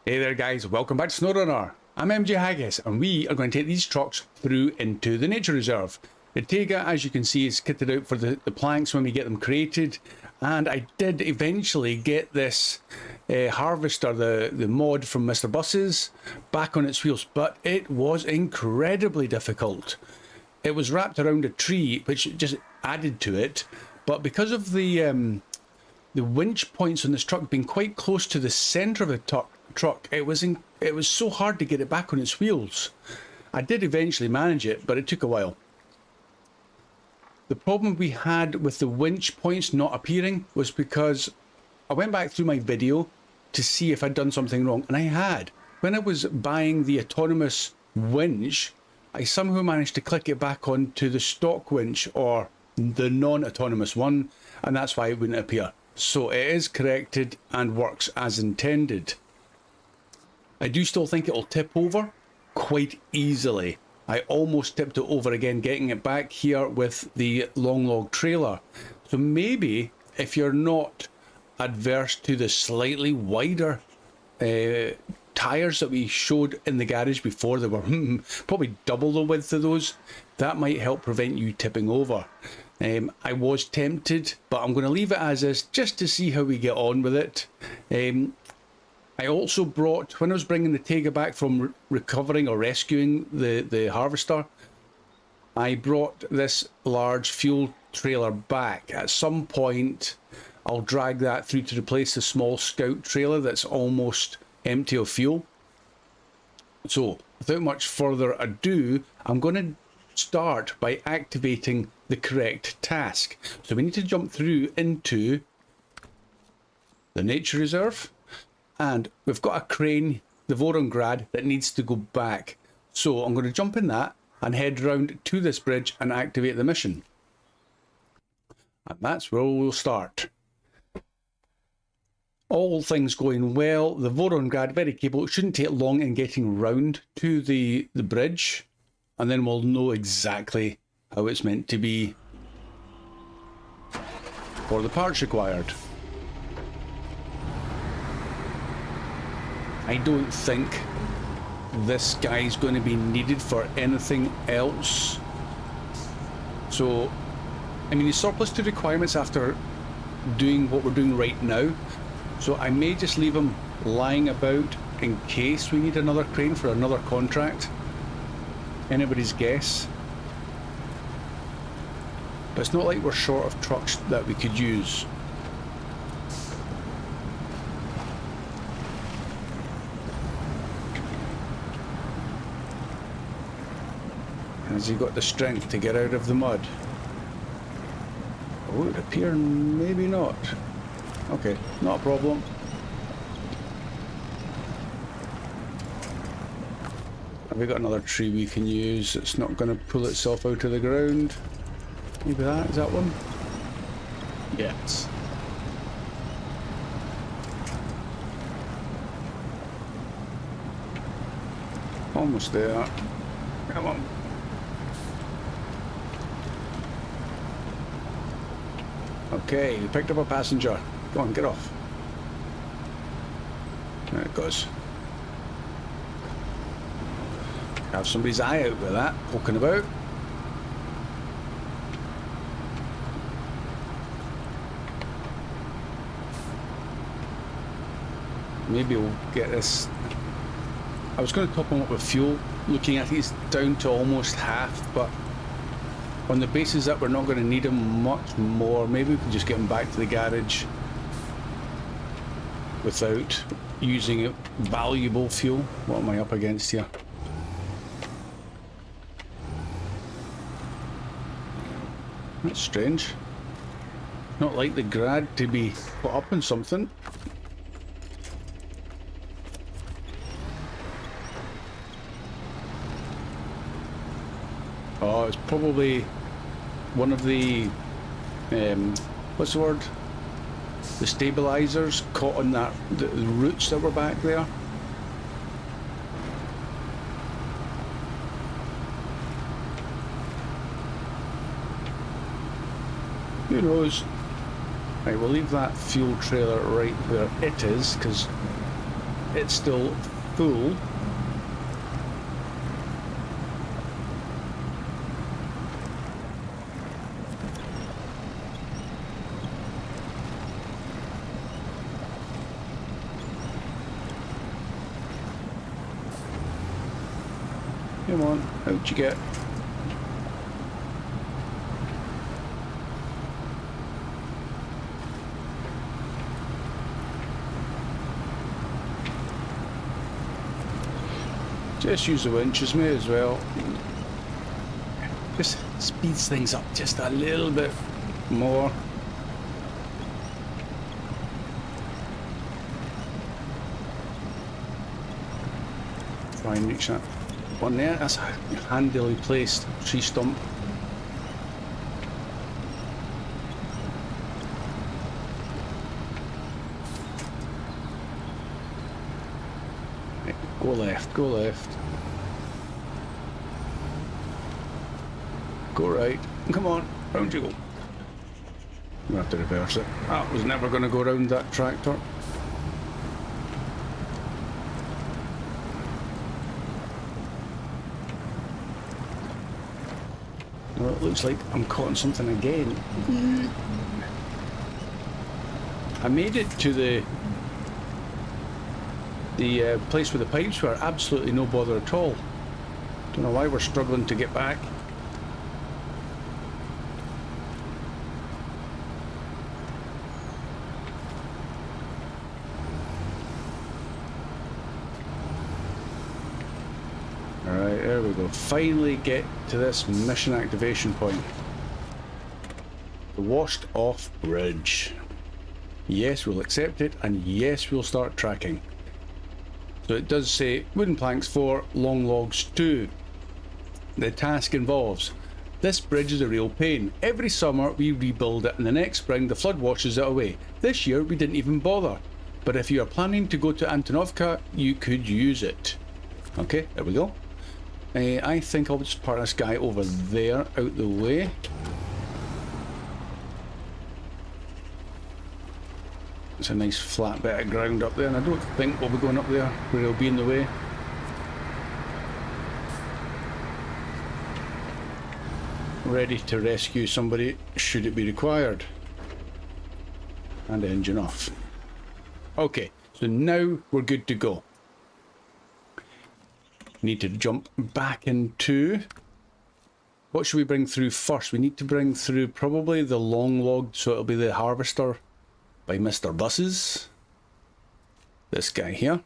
Hey there guys, welcome back to Snowrunner. I'm MJ Haggis and we are going to take these trucks through into the nature reserve. The Tega, as you can see, is kitted out for the planks when we get them created, and I did eventually get this harvester, the mod from Mr. Buses, back on its wheels, but it was incredibly difficult. It was wrapped around a tree which just added to it, but because of the winch points on this truck being quite close to the centre of the truck, it was so hard to get it back on its wheels. I did eventually manage it, but it took a while. The problem we had with the winch points not appearing was because I went back through my video to see if I'd done something wrong, and I had. When I was buying the autonomous winch, I somehow managed to click it back onto the stock winch, or the non-autonomous one, and that's why it wouldn't appear. So it is corrected and works as intended. I do still think it will tip over quite easily. I almost tipped it over again, getting it back here with the long log trailer. So maybe if you're not adverse to the slightly wider tyres that we showed in the garage before, they were probably double the width of those, that might help prevent you tipping over. I was tempted, but I'm going to leave it as is just to see how we get on with it. I also brought, when I was bringing the Tega back from recovering or rescuing the harvester, I brought this large fuel trailer back. At some point, I'll drag that through to replace the small scout trailer that's almost empty of fuel. So, without much further ado, I'm going to start by activating the correct task. So we need to jump through into the nature reserve. And we've got a crane, the Vorongrad, that needs to go back. So I'm going to jump in that and head round to this bridge and activate the mission. And that's where we'll start. All things going well, the Vorongrad, very capable. It shouldn't take long in getting round to the bridge. And then we'll know exactly how it's meant to be for the parts required. I don't think this guy's going to be needed for anything else. So, I mean, he's surplus to requirements after doing what we're doing right now. So I may just leave him lying about in case we need another crane for another contract. Anybody's guess. But it's not like we're short of trucks that we could use. Has he got the strength to get out of the mud? Oh, it would appear maybe not. Okay, not a problem. Have we got another tree we can use? It's not going to pull itself out of the ground. Maybe that, is that one? Yes. Almost there. Come on. Okay, we picked up a passenger. Go on, get off. There it goes. Have somebody's eye out with that, poking about. Maybe we'll get this. I was going to top him up with fuel. Looking at it, he's down to almost half, but on the basis that we're not going to need him much more, maybe we can just get him back to the garage without using valuable fuel. What am I up against here? That's strange. Not like the Grad to be put up on something. Oh, it's probably one of the, what's the word? The stabilizers caught on that, the roots that were back there. Who knows? Right, we'll leave that fuel trailer right where it is, because it's still full. Come on, how'd you get? Just use the winches, may as well. Just speeds things up just a little bit more. Try and reach that one there. That's a handily placed tree stump. Go left, go left. Go right. Come on, round you go. I'm gonna have to reverse it. I was never gonna go around that tractor. Well, it looks like I'm caught in something again. I made it to the place where the pipes were. Absolutely no bother at all. Don't know why we're struggling to get back. Alright, there we go. Finally get to this mission activation point. The washed off bridge. Yes, we'll accept it, and yes, we'll start tracking. So it does say wooden planks 4, long logs 2. The task involves: this bridge is a real pain. Every summer we rebuild it and the next spring the flood washes it away. This year we didn't even bother. But if you are planning to go to Antonovka, you could use it. Okay, there we go. I think I'll just park this guy over there out the way. It's a nice flat bit of ground up there, and I don't think we'll be going up there where it'll be in the way. Ready to rescue somebody should it be required. And engine off. Okay, so now we're good to go. Need to jump back into... What should we bring through first? We need to bring through probably the long log, so it'll be the harvester by Mr. Buses. This guy here.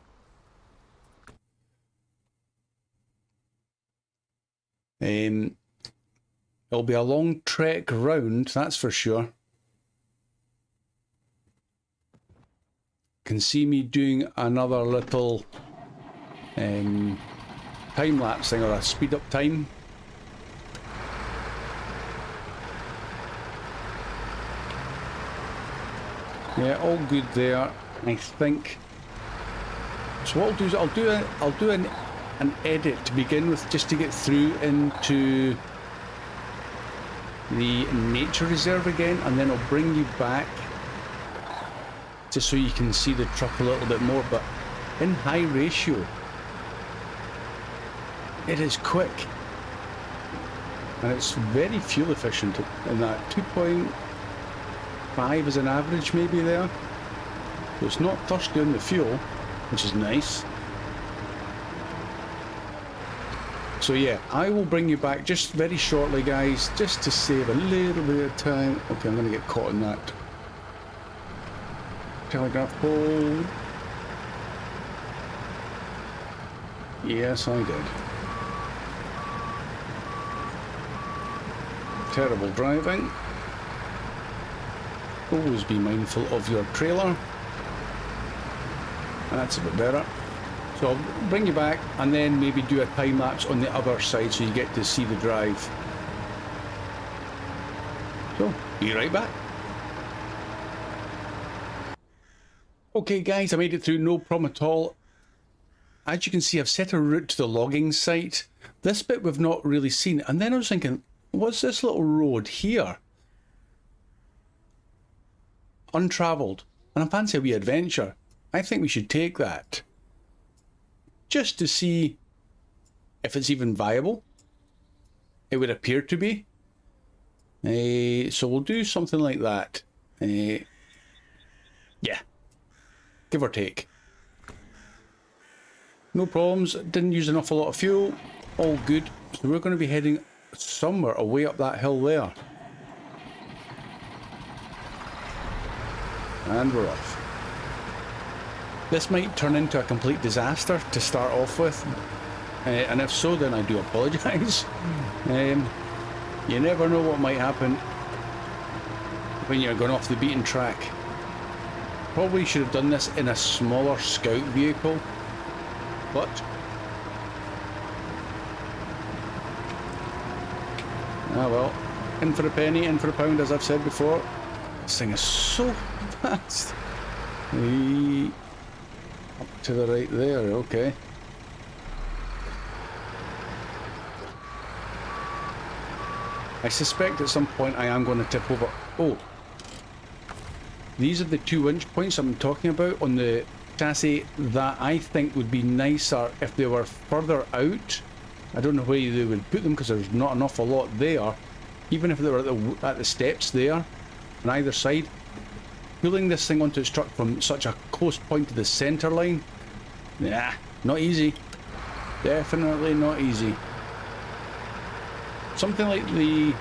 It'll be a long trek round, that's for sure. Can see me doing another little time lapse thing, or a speed up time. Yeah, all good there, I think. So what I'll do is I'll do an edit to begin with, just to get through into the nature reserve again, and then I'll bring you back just so you can see the truck a little bit more. But in high ratio, it is quick, and it's very fuel efficient. In that 2.5 is an average maybe there, so it's not thirsty on the fuel, which is nice. So yeah, I will bring you back just very shortly, guys, just to save a little bit of time. Okay, I'm going to get caught in that telegraph pole. Yes, I did. Terrible driving. Always be mindful of your trailer. That's a bit better. So I'll bring you back and then maybe do a time lapse on the other side so you get to see the drive. So, be right back. Okay guys, I made it through, no problem at all. As you can see, I've set a route to the logging site. This bit we've not really seen, and then I was thinking, what's this little road here? Untravelled, and I fancy a wee adventure. I think we should take that. just to see if it's even viable. It would appear to be. So we'll do something like that. Yeah, give or take. No problems, didn't use an awful lot of fuel, all good. So we're going to be heading somewhere away up that hill there. And we're off. This might turn into a complete disaster to start off with, and if so, then I do apologise. You never know what might happen when you're going off the beaten track. Probably should have done this in a smaller scout vehicle, but well, in for a penny, in for a pound, as I've said before. This thing is so fast. Up to the right there, okay. I suspect at some point I am going to tip over. Oh, these are the 2-inch points I'm talking about on the chassis that I think would be nicer if they were further out. I don't know where they would put them because there's not an awful lot there. Even if they were at the steps there on either side. Pulling this thing onto its truck from such a close point to the centre line, nah, not easy. Definitely not easy. Something like the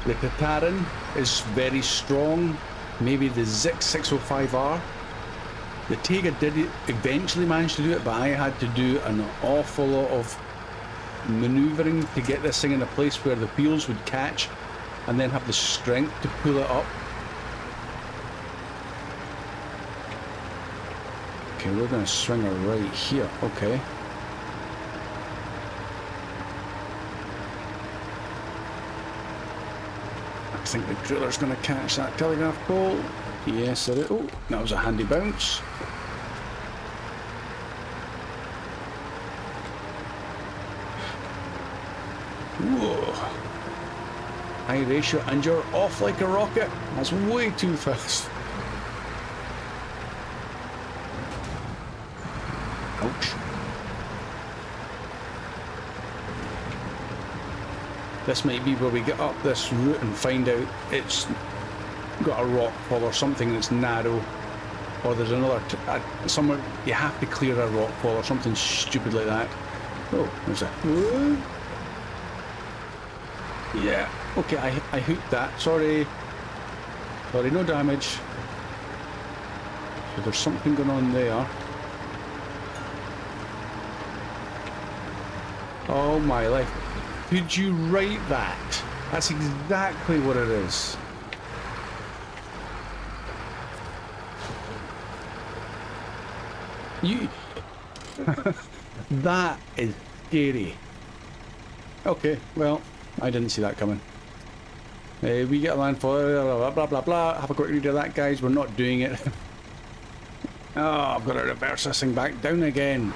Tatarin is very strong. Maybe the Zik 605R. The Tega did eventually manage to do it, but I had to do an awful lot of manoeuvring to get this thing in a place where the wheels would catch and then have the strength to pull it up. Okay, we're going to swing her right here. Okay. I think the driller's going to catch that telegraph pole. Yes, it is. Oh, that was a handy bounce. Whoa. High ratio, and you're off like a rocket. That's way too fast. Ouch. This might be where we get up this route and find out it's got a rock fall or something that's narrow, or there's another somewhere you have to clear a rock fall or something stupid like that. Oh, there's a... Yeah, okay, I hooked that. Sorry, no damage. So there's something going on there. Oh my life. Could you write that? That's exactly what it is. You... That is scary. Okay, well, I didn't see that coming. We get a landfall, blah, blah, blah, blah. Have a quick read of that, guys. We're not doing it. Oh, I've got to reverse this thing back down again.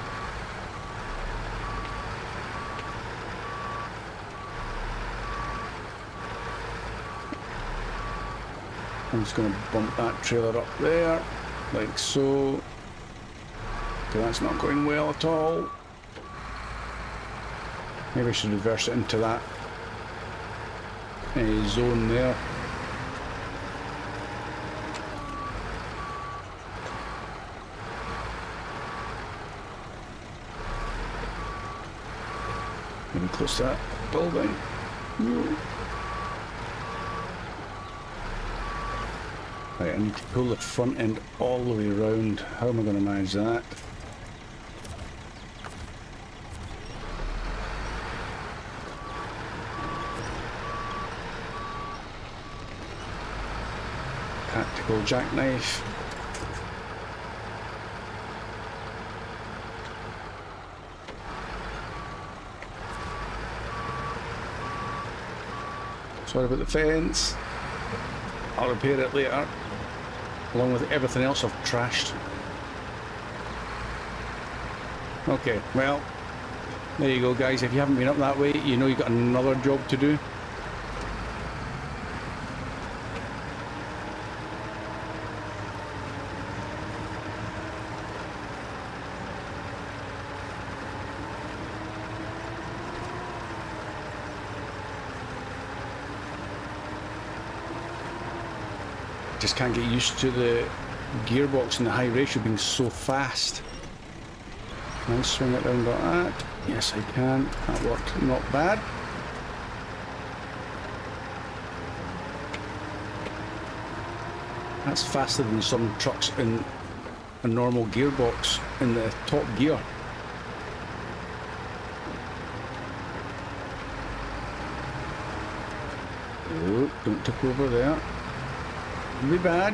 I'm just going to bump that trailer up there, like so. Okay, that's not going well at all. Maybe I should reverse it into that zone there. Maybe close to that building. Right, I need to pull the front end all the way around. How am I going to manage that? Tactical jackknife. Sorry about the fence. I'll repair it later, along with everything else I've trashed. Okay, well, there you go, guys. If you haven't been up that way, you know you've got another job to do. Just can't get used to the gearbox and the high ratio being so fast. Can I swing it round like that? Yes, I can. That worked not bad. That's faster than some trucks in a normal gearbox in the top gear. Oh, don't tip over there. It'll be bad.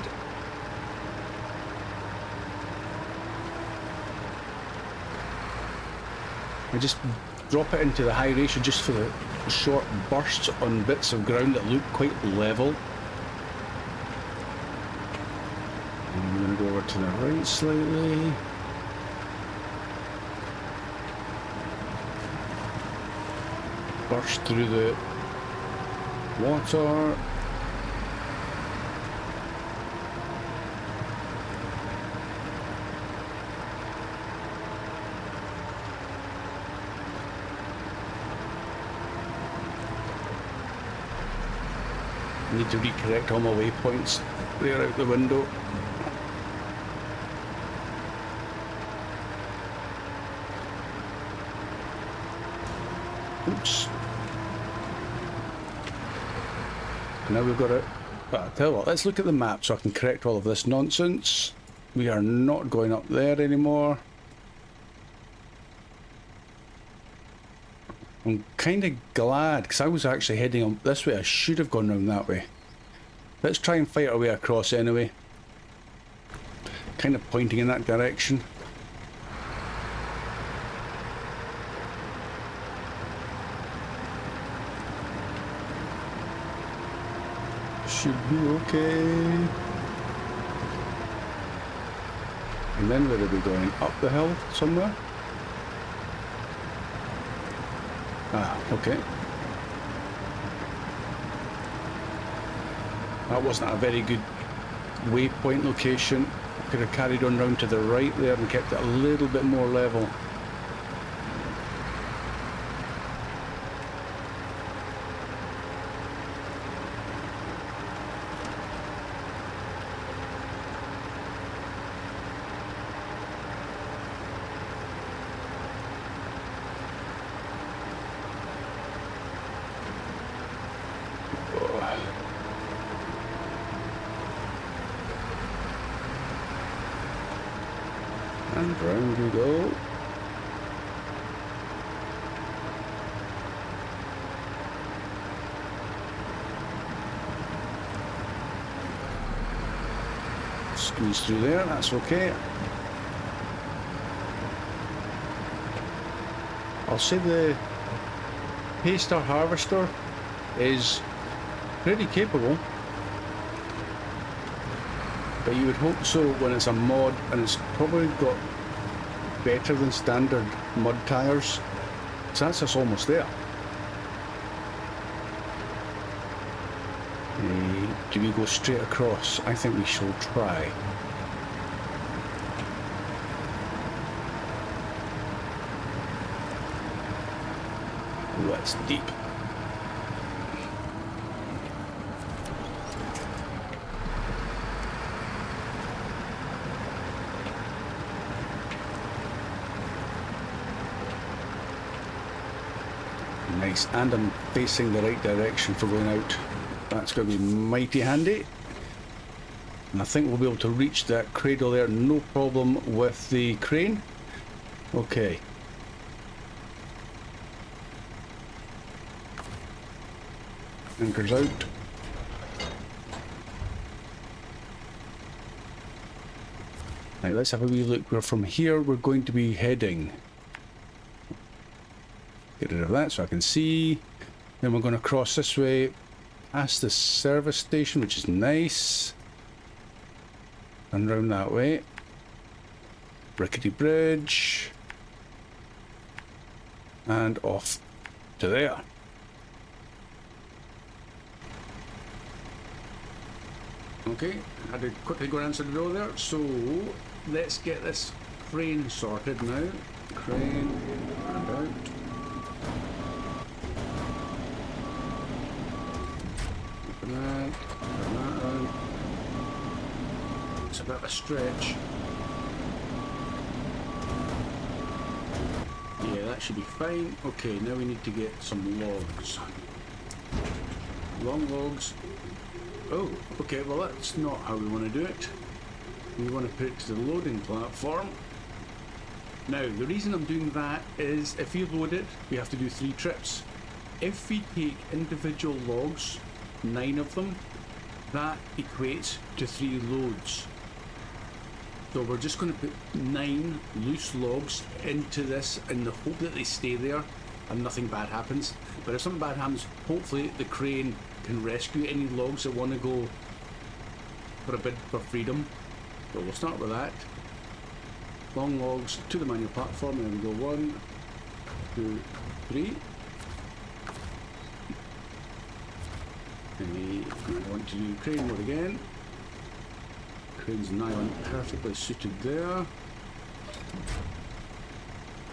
I just drop it into the high ratio just for the short bursts on bits of ground that look quite level. And I'm going to go over to the right slightly. Burst through the water. I need to recorrect all my waypoints. They're out the window. Oops. Now we've got it. I'll tell you what, let's look at the map so I can correct all of this nonsense. We are not going up there anymore. I'm kind of glad, because I was actually heading on this way. I should have gone round that way. Let's try and fight our way across anyway. Kind of pointing in that direction. Should be okay. And then where are we going? Up the hill somewhere? Ah, okay. That wasn't a very good waypoint location. I could have carried on round to the right there and kept it a little bit more level. And round we go. Squeeze through there, that's okay. I'll say the Paystar Harvester is pretty capable. But you would hope so when it's a mod, and it's probably got better than standard mud tyres. So that's us almost there. Do we go straight across? I think we shall try. Ooh, that's deep. Nice, and I'm facing the right direction for going out. That's going to be mighty handy. And I think we'll be able to reach that cradle there, no problem with the crane. Okay. Anchors out. Right, let's have a wee look where from here we're going to be heading. Get rid of that so I can see. Then we're going to cross this way past the service station, which is nice. And round that way. Rickety bridge. And off to there. Okay, had to quickly go and answer the door there. So let's get this crane sorted now. Crane and out. Open that, turn that around. It's a bit of a stretch. Yeah, that should be fine. Okay, now we need to get some logs. Long logs. Oh, okay, well that's not how we want to do it. We want to put it to the loading platform. Now, the reason I'm doing that is if we load it, we have to do 3 trips. If we take individual logs, 9 of them, that equates to 3 loads. So we're just going to put 9 loose logs into this in the hope that they stay there and nothing bad happens. But if something bad happens, hopefully the crane can rescue any logs that want to go for a bid for freedom. So we'll start with that. Long logs to the manual platform. There we go. 1, 2, 3. And I want to do crane mode again. Crane's nylon perfectly suited there.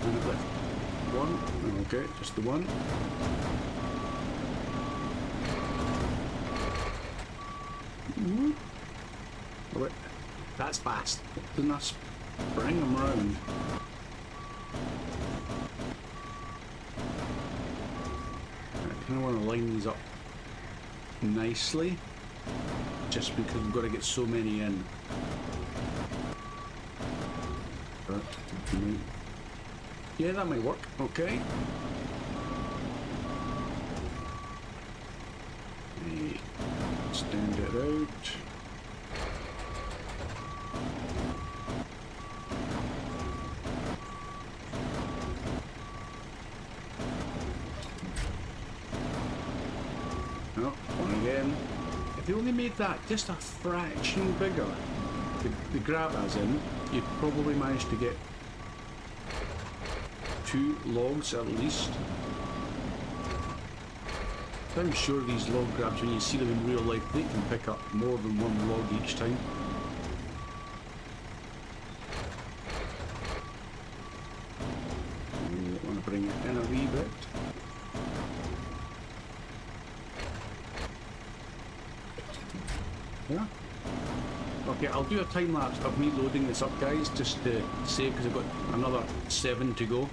And it left 1. Okay, just the 1. Oh wait, that's fast. Doesn't that spring them round? I kind of want to line these up nicely, just because we've got to get so many in. Yeah, that might work. Okay. Stand it out. Oh, one again. If they only made that just a fraction bigger, the grab as in, you'd probably manage to get 2 logs at least. I'm sure these log grabs, when you see them in real life, they can pick up more than 1 log each time. I want to bring it in a wee bit. Yeah. Okay, I'll do a time lapse of me loading this up, guys, just to save, because I've got another 7 to go.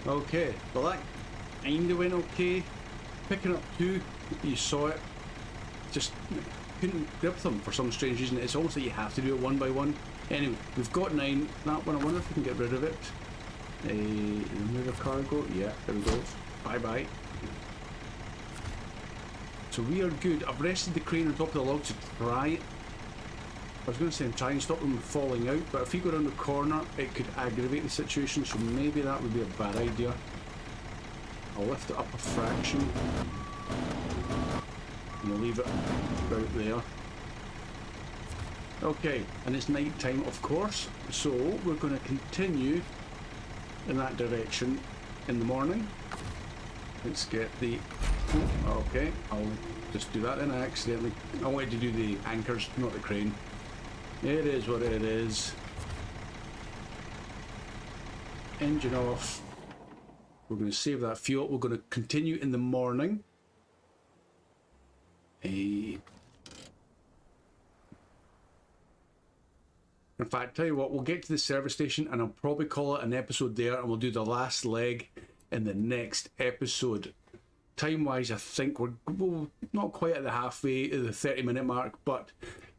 Okay, well that kinda went okay. Picking up 2, you saw it. Just couldn't grip them for some strange reason. It's almost like you have to do it 1 by 1. Anyway, we've got 9. That one, I wonder if we can get rid of it. Remove a cargo. Yeah, there we go. Bye bye. So we are good. I've rested the crane on top of the log to try. I was going to say try and stop them falling out, but if you go around the corner, it could aggravate the situation, so maybe that would be a bad idea. I'll lift it up a fraction. And we'll leave it about there. Okay, and it's night time, of course, so we're going to continue in that direction in the morning. Let's get the... Okay, I'll just do that then. I wanted to do the anchors, not the crane. It is what it is. Engine off. We're going to save that fuel. We're going to continue in the morning. In fact, tell you what, we'll get to the service station and I'll probably call it an episode there, and we'll do the last leg in the next episode. Time-wise, I think we're not quite at the halfway, the 30-minute mark, but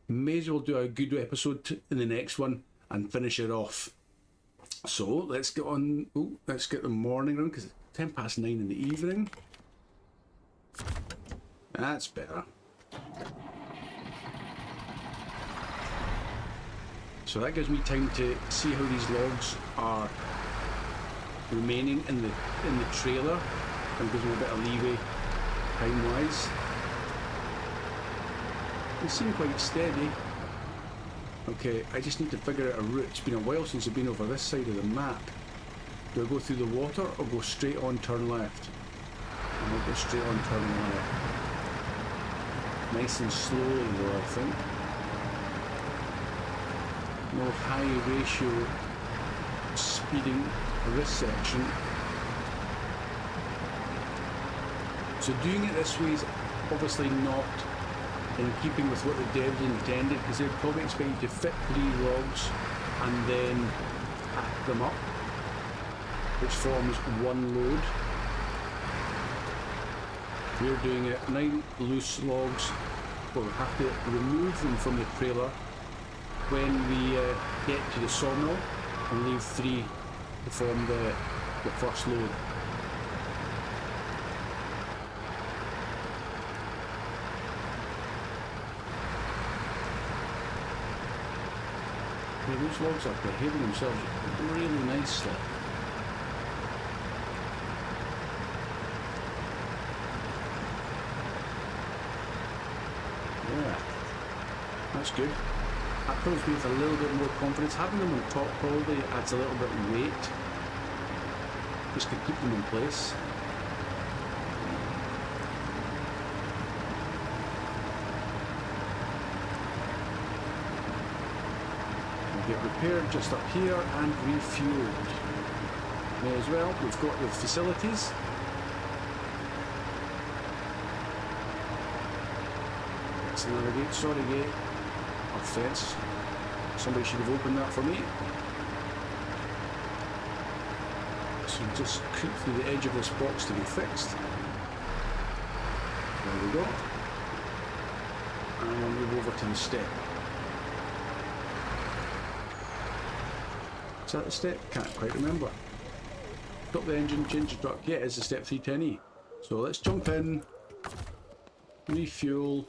may as well do a good episode in the next one and finish it off. So let's get on. Let's get the morning round, because it's 9:10 in the evening. That's better. So that gives me time to see how these logs are remaining in the trailer, and gives me a bit of leeway time-wise. They seem quite steady. Okay, I just need to figure out a route. It's been a while since I've been over this side of the map. Do I go through the water or go straight on, turn left? I might go straight on, turn left. Nice and slowly though, I think. No high ratio speeding for this section. So doing it this way is obviously not in keeping with what the devs intended, because they'd probably expect you to fit 3 logs and then pack them up, which forms one load. We're doing it 9 loose logs. We'll have to remove them from the trailer when we get to the sawmill and leave 3 to form the first load. Yeah, those logs are behaving themselves really nicely. Yeah, that's good. That fills me with a little bit more confidence. Having them on top probably adds a little bit of weight, just to keep them in place. We'll get repaired just up here and refueled. May as well, we've got the facilities. Let's navigate, sorry gate. Fence. Somebody should have opened that for me. So just creep through the edge of this box to be fixed. There we go. And we'll move over to the step. Is that the step? Can't quite remember. Stop the engine, change the truck. Yeah, it's the step 310E. So let's jump in, refuel.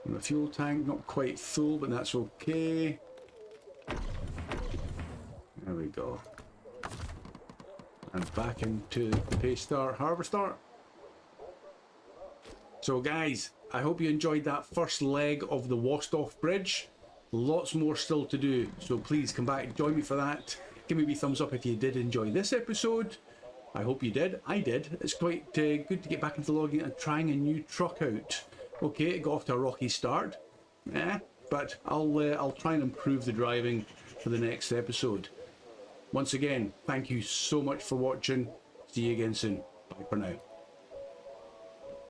And the fuel tank not quite full, but that's okay. There we go. And back into the Paystar Harvester. So guys, I hope you enjoyed that first leg of the Washed-Off Bridge. Lots more still to do, so please come back and join me for that. Give me a wee thumbs up if you did enjoy this episode. I hope you did. I did. It's quite good to get back into logging and trying a new truck out. Okay, it got off to a rocky start, but I'll try and improve the driving for the next episode. Once again, thank you so much for watching. See you again soon. Bye for now.